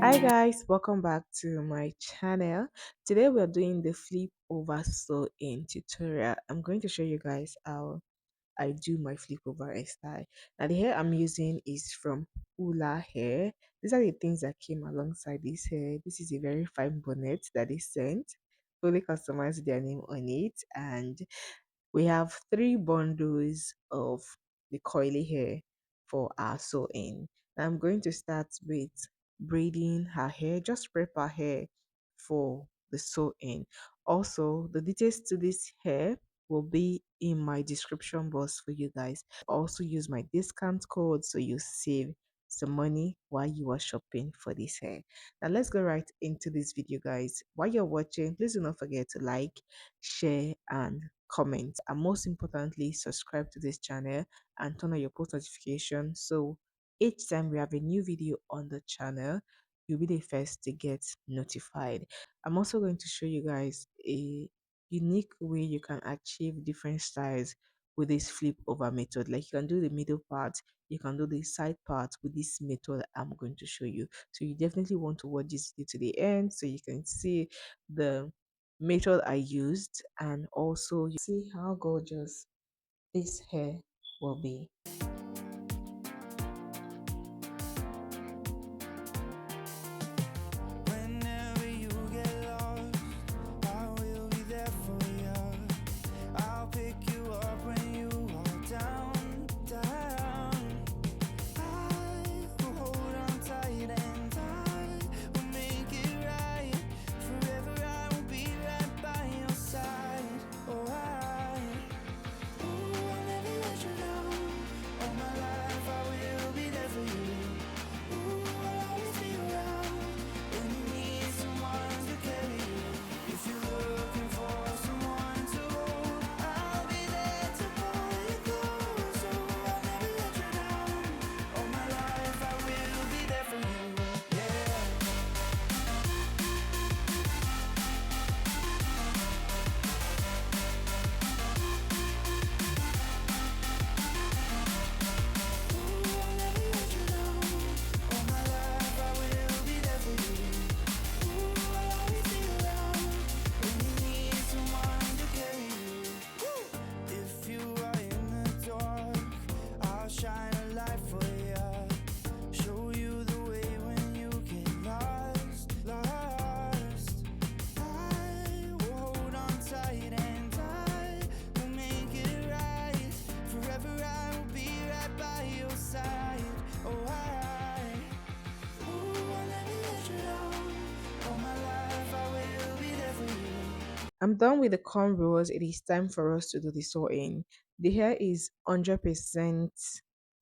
Hi guys, welcome back to my channel. Today we are doing the flip over sew in tutorial. I'm going to show you guys how I do my flip over hairstyle. Now the hair I'm using is from Ula Hair. These are the things that came alongside this hair. This is a very fine bonnet that is sent. Fully customized their name on it, and we have three bundles of the coily hair for our sewing. I'm going to start with braiding her hair, just prep her hair for the sewing. Also, the details to this hair will be in my description box for you guys. Also, use my discount code so you save some money while you are shopping for this hair. Now, let's go right into this video, guys. While you're watching, please do not forget to like, share, and comment, and most importantly subscribe to this channel and turn on your post notification so each time we have a new video on the channel you'll be the first to get notified. I'm also going to show you guys a unique way you can achieve different styles with this flip over method. Like you can do the middle part, you can do the side part with this method I'm going to show you. So you definitely want to watch this video to the end so you can see the method I used and also you see how gorgeous this hair will be. Whenever you get lost, I will be there for you. I'll pick you up when you are down, down. I will hold on tight and I will make it right. Forever I will be right by your side. Oh, I'll never let you down. All my life I will be there for you. I'll always be around when you need someone to carry you. If you're looking for someone to hold, I'll be there to pull you close. So I'll never let you down. All my life I will be there for you. Yeah. I'll never let you down. All my life I will be there for you. I'll always be around when you need someone to carry you. If you are in the dark, I'll shine a light for you. Show you the way when you get lost, lost. I will hold on tight and I will make it right. Forever I will be right by your side. Oh, I'll never let you down. All my life I will be there for you. I'm done with the cornrows. It is time for us to do the sewing. The hair is 100%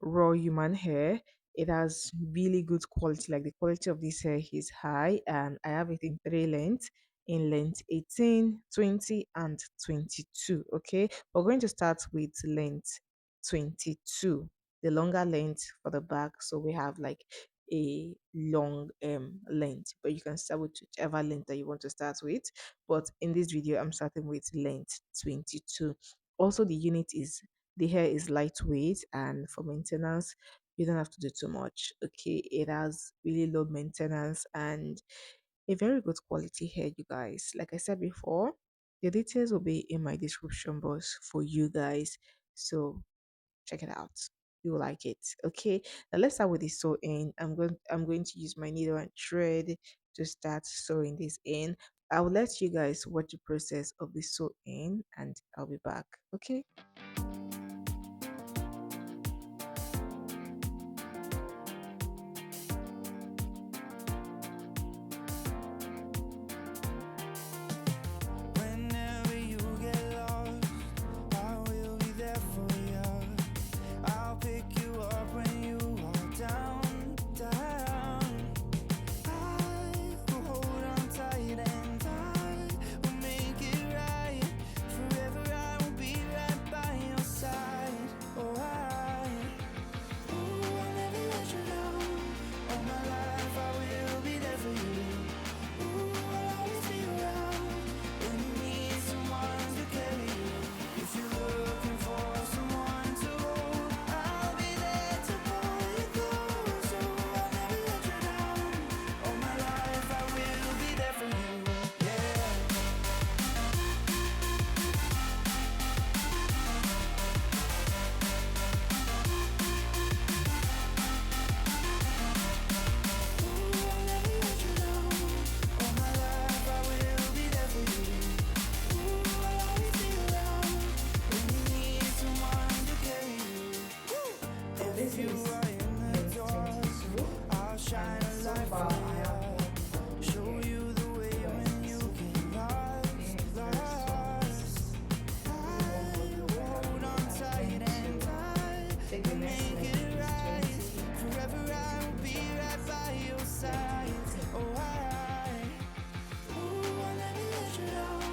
raw human hair. It has really good quality. Like the quality of this hair is high, and I have it in three lengths in length 18, 20, and 22. Okay, we're going to start with length 22, the longer length for the back. So we have like a long length, but you can start with whichever length that you want to start with, but in this video I'm starting with length 22. Also the hair is lightweight, and for maintenance you don't have to do too much. Okay, it has really low maintenance and a very good quality hair, you guys. Like I said before, the details will be in my description box for you guys, so check it out. You will like it. Okay, now let's start with the sewing. I'm going to use my needle and thread to start sewing this in. I will let you guys watch the process of the sewing and I'll be back. Okay. Whenever you get lost, I will be there for you. I'll pick you up when you are down, down. I will hold on tight and I will make it right. Forever I will be right by your side. If you is are in the dark, 2022, I'll shine and a so light far for I have done you. my Show hair you the way when twice you so get far. lost, Hair is very soft. lost. This is one product I can Hold say on I'm tight going and to I take the will next make step in it this right. Forever I will be 2025 right by your side. 2018. Oh, ooh, I'll never let you down.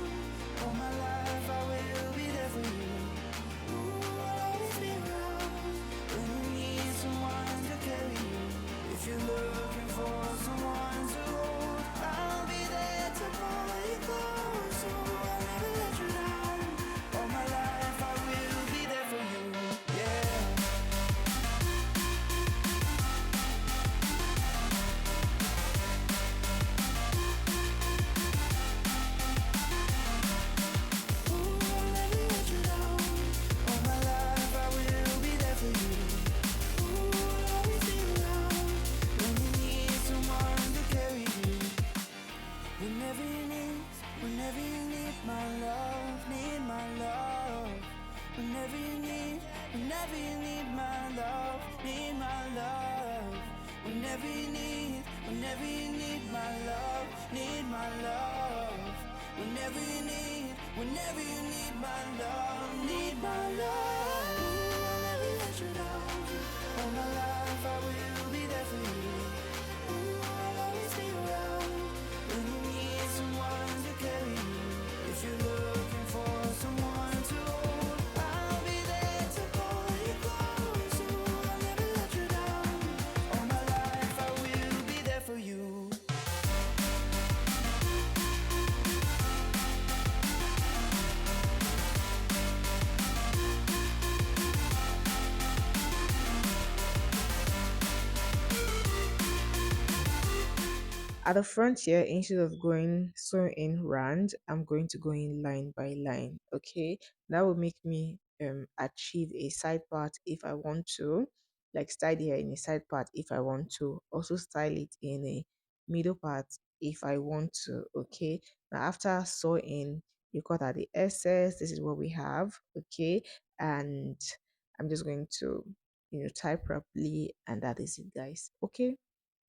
All my life I will be there for you. Ooh, I'll always be around when you need someone to carry you. If you're looking for someone to hold, I'll be there to pull you close. Ooh, I'll never let you down. All my life I will be there for you. Yeah. Ooh, I'll never let you down. All my life I will be there for you. Ooh, I'll always be around when you need someone to carry you. Whenever you need my love, need my love. Whenever you need my love, need my love. Whenever you need my love, need my love. Whenever you need my love, need my love. Ooh, I'll never let you down. All my life I will be there for you. Ooh, I'll always be around when you need someone to carry you. If you're looking for someone to hold, I'll be there to pull you close. Ooh, I'll never let you down. All my life I will be there for you. At the front here, instead of going so in round, I'm going to go in line by line. Okay, that will make me achieve a side part if I want to, like style here in a side part if I want to, also style it in a middle part if I want to. Okay, now after sewing, you cut out the excess. This is what we have. Okay, and I'm just going to tie properly, and that is it, guys. Okay,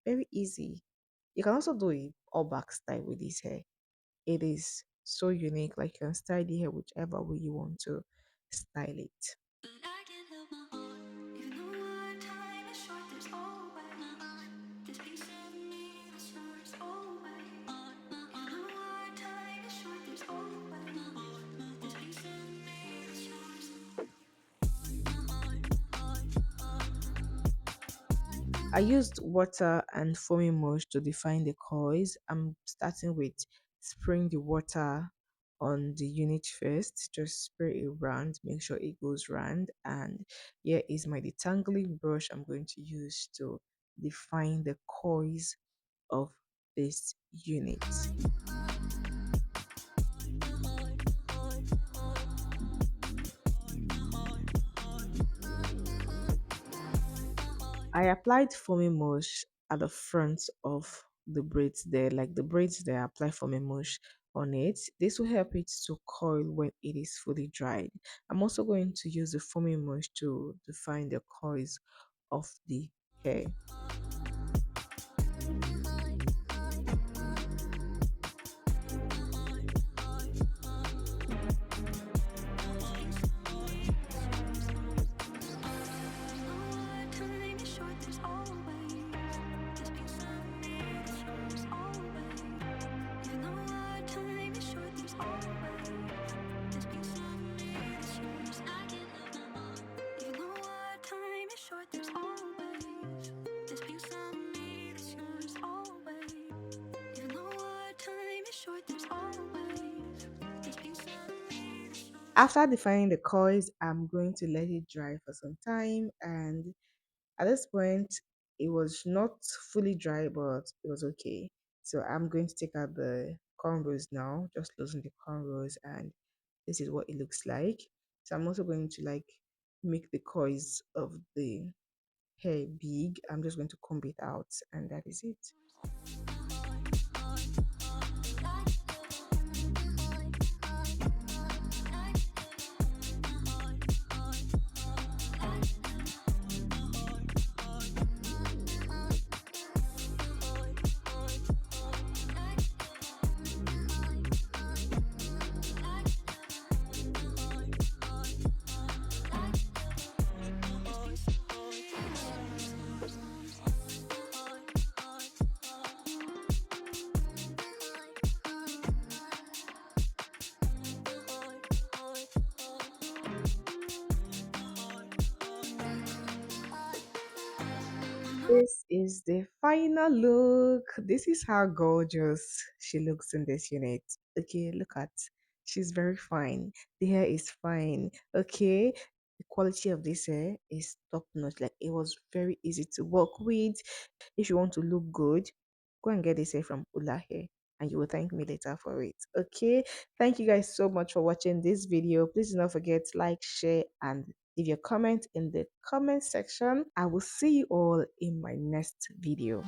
very easy. You can also do a all back style with this hair. It is so unique. Like you can style the hair whichever way you want to style it. But I can't help my heart, even though our time is short. There's always this piece of me that stars always. Even though our time is short, there's always this piece of me that stars. I used water and foaming mush to define the coils. I'm starting with spraying the water on the unit first. Just spray it round, make sure it goes round. And here is my detangling brush I'm going to use to define the coils of this unit. I applied foaming mush at the front of the braids there, like the braids there, I apply foaming mush on it. This will help it to coil when it is fully dried. I'm also going to use the foaming mush to define the coils of the hair. Time is short, there's always this piece of me that stars always. Even though our time is short, there's always this piece of me that stars. I can't help my heart. Even though our time is short, there's always this piece of me that's yours always. Even though our time is short, there's always this piece of me that's yours. After defining the coils, I'm going to let it dry for some time, and at this point, it was not fully dry, but it was okay. So I'm going to take out the cornrows now, just loosen the cornrows, and this is what it looks like. So I'm also going to like make the coils of the hair big. I'm just going to comb it out, and that is it. This is the final look. This is how gorgeous she looks in this unit. Okay, look at. She's very fine. The hair is fine. Okay, the quality of this hair is top notch. Like it was very easy to work with. If you want to look good, go and get this hair from ULAHAIR and you will thank me later for it. Okay, thank you guys so much for watching this video. Please do not forget to like, share, and leave your comment in the comment section. I will see you all in my next video.